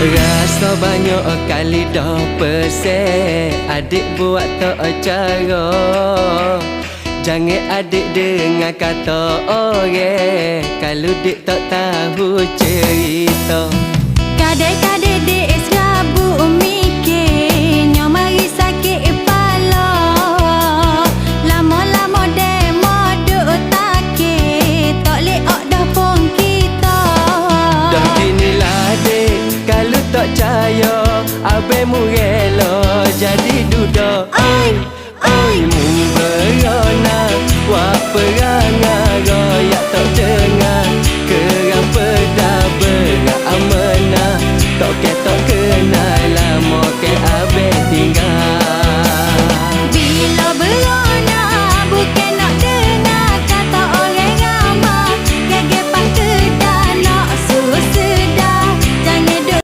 Rasa banyak kali dah pesek, adik buat tak cara. Jangan adik dengar kata orang, kalau dik tak tahu cerita. Kadang-kadang dek serabut mikir, nyo mari sakit kepala. Lama-lama dek moduk takir, tak leok dah pun kita. Dah ginilah dek, kalau tak percaya abang